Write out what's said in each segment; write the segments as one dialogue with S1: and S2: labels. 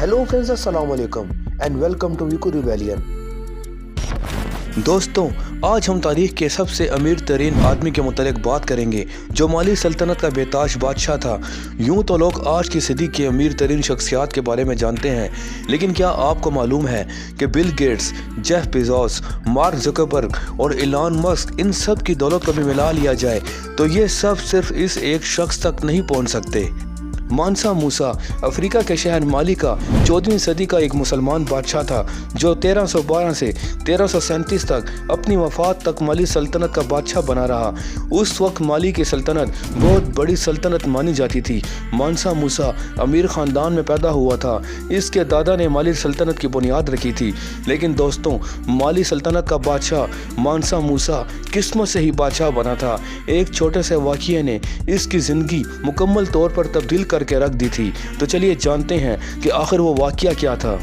S1: Hello friends, अस्सलाम वालेकुम and welcome to Viku rebellion. दोस्तों, आज हम तारीख के सबसे अमीर तरीन आदमी के मुतालिक बात करेंगे जो माली सल्तनत का बेताज बादशाह था। यूँ तो लोग आज की सदी के अमीर तरीन शख्सियात के बारे में जानते हैं, लेकिन क्या आपको मालूम है कि Bill Gates, Jeff Bezos, mark Zuckerberg और इलॉन मस्क, इन सब की दौलत को भी मिला लिया जाए तो ये सब सिर्फ इस एक शख्स तक नहीं पहुँच सकते। मानसा मूसा अफ्रीका के शहर माली का 14वीं सदी का एक मुसलमान बादशाह था जो 1312 से 1337 तक अपनी वफात तक माली सल्तनत का बादशाह बना रहा। उस वक्त माली की सल्तनत बहुत बड़ी सल्तनत मानी जाती थी। मानसा मूसा अमीर ख़ानदान में पैदा हुआ था। इसके दादा ने माली सल्तनत की बुनियाद रखी थी। लेकिन दोस्तों, माली सल्तनत का बादशाह मानसा मूसा किस्मत से ही बादशाह बना था। एक छोटे से वाक़ये ने इसकी ज़िंदगी मुकम्मल तौर पर तब्दील करके रख दी थी। तो चलिए जानते हैं कि आखिर वो वाक़या क्या था।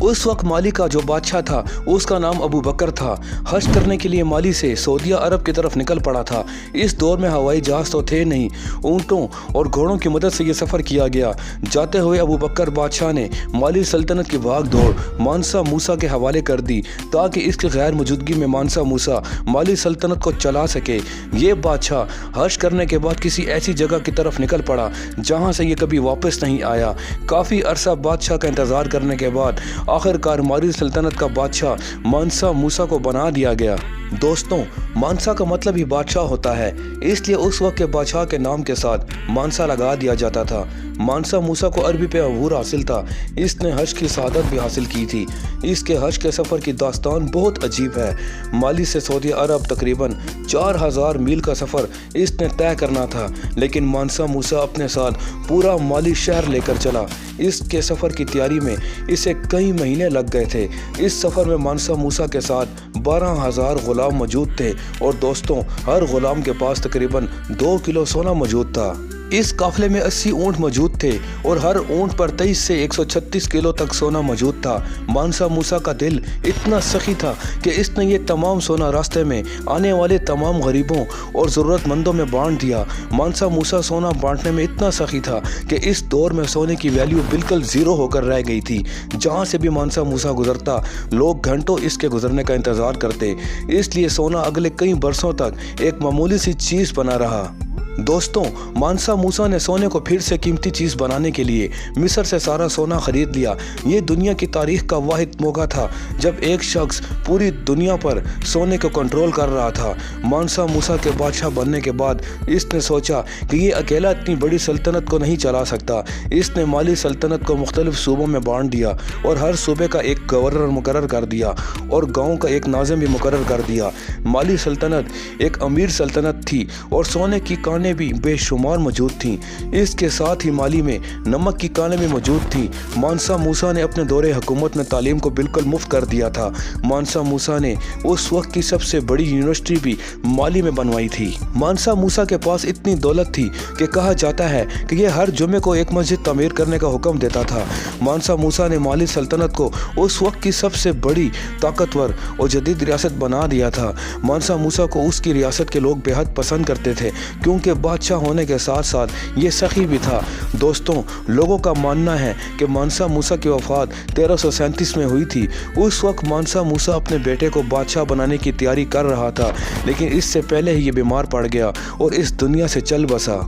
S1: उस वक्त माली का जो बादशाह था उसका नाम अबू बकर था। हज करने के लिए माली से सऊदी अरब की तरफ निकल पड़ा था। इस दौर में हवाई जहाज़ तो थे नहीं, ऊँटों और घोड़ों की मदद से ये सफ़र किया गया। जाते हुए अबू बकर बादशाह ने माली सल्तनत की भाग दौड़ मानसा मूसा के हवाले कर दी ताकि इसकी गैर मौजूदगी में मानसा मूसा माली सल्तनत को चला सके। ये बादशाह हज करने के बाद किसी ऐसी जगह की तरफ निकल पड़ा जहाँ से ये कभी वापस नहीं आया। काफ़ी अरसा बादशाह का इंतज़ार करने के बाद आखिरकार माली सल्तनत का बादशाह मानसा मूसा को बना दिया गया। दोस्तों, मानसा का मतलब ही बादशाह होता है, इसलिए उस वक्त के बादशाह के नाम के साथ मानसा लगा दिया जाता था। मानसा मूसा को अरबी पे अबूर हासिल था। इसने हज की शहादत भी हासिल की थी। इसके हज के सफ़र की दास्तान बहुत अजीब है। माली से सऊदी अरब तकरीबन 4000 मील का सफ़र इसने तय करना था, लेकिन मानसा मूसा अपने साथ पूरा माली शहर लेकर चला। इसके सफ़र की तैयारी में इसे कई महीने लग गए थे। इस सफ़र में मानसा मूसा के साथ 12000 गुलाम मौजूद थे और दोस्तों, हर गुलाम के पास तकरीबन 2 किलो सोना मौजूद था। इस काफिले में 80 ऊँट मौजूद थे और हर ऊँट पर 23 से 136 किलो तक सोना मौजूद था। मानसा मूसा का दिल इतना सखी था कि इसने ये तमाम सोना रास्ते में आने वाले तमाम गरीबों और ज़रूरतमंदों में बांट दिया। मानसा मूसा सोना बांटने में इतना सखी था कि इस दौर में सोने की वैल्यू बिल्कुल ज़ीरो होकर रह गई थी। जहाँ से भी मानसा मूसा गुजरता, लोग घंटों इसके गुजरने का इंतज़ार करते। इसलिए सोना अगले कई बरसों तक एक मामूली सी चीज़ बना रहा। दोस्तों, मानसा मूसा ने सोने को फिर से कीमती चीज़ बनाने के लिए मिस्र से सारा सोना खरीद लिया। ये दुनिया की तारीख का वाहिद मौका था जब एक शख्स पूरी दुनिया पर सोने को कंट्रोल कर रहा था। मानसा मूसा के बादशाह बनने के बाद इसने सोचा कि ये अकेला इतनी बड़ी सल्तनत को नहीं चला सकता। इसने माली सल्तनत को मुख्तलिफ सूबों में बांट दिया और हर सूबे का एक गवर्नर मुकर्रर कर दिया और गाँव का एक नाज़िम भी मुकर्रर कर दिया। माली सल्तनत एक अमीर सल्तनत थी और सोने की भी बेशुमार मौजूद थीं। इसके साथ ही माली में नमक की कानें भी मौजूद थीं। मानसा मूसा ने अपने दौरे हुकूमत में तालीम को बिल्कुल मुफ्त कर दिया था। मानसा मूसा ने उस वक्त की सबसे बड़ी यूनिवर्सिटी भी माली में बनवाई थी। मानसा मूसा के पास इतनी दौलत थी कि कहा जाता है कि यह हर जुमे को एक मस्जिद तामीर करने का हुक्म देता था। मानसा मूसा ने माली सल्तनत को उस वक्त की सबसे बड़ी, ताकतवर और जदीद रियासत बना दिया था। मानसा मूसा को उसकी रियासत के लोग बेहद पसंद करते थे क्योंकि बादशाह होने के साथ साथ ये सखी भी था। दोस्तों, लोगों का मानना है कि मानसा मूसा की वफ़ात 1337 में हुई थी। उस वक्त मानसा मूसा अपने बेटे को बादशाह बनाने की तैयारी कर रहा था, लेकिन इससे पहले ही ये बीमार पड़ गया और इस दुनिया से चल बसा।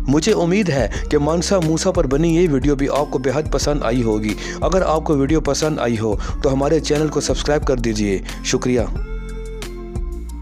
S1: मुझे उम्मीद है कि मानसा मूसा पर बनी ये वीडियो भी आपको बेहद पसंद आई होगी। अगर आपको वीडियो पसंद आई हो तो हमारे चैनल को सब्सक्राइब कर दीजिए। शुक्रिया।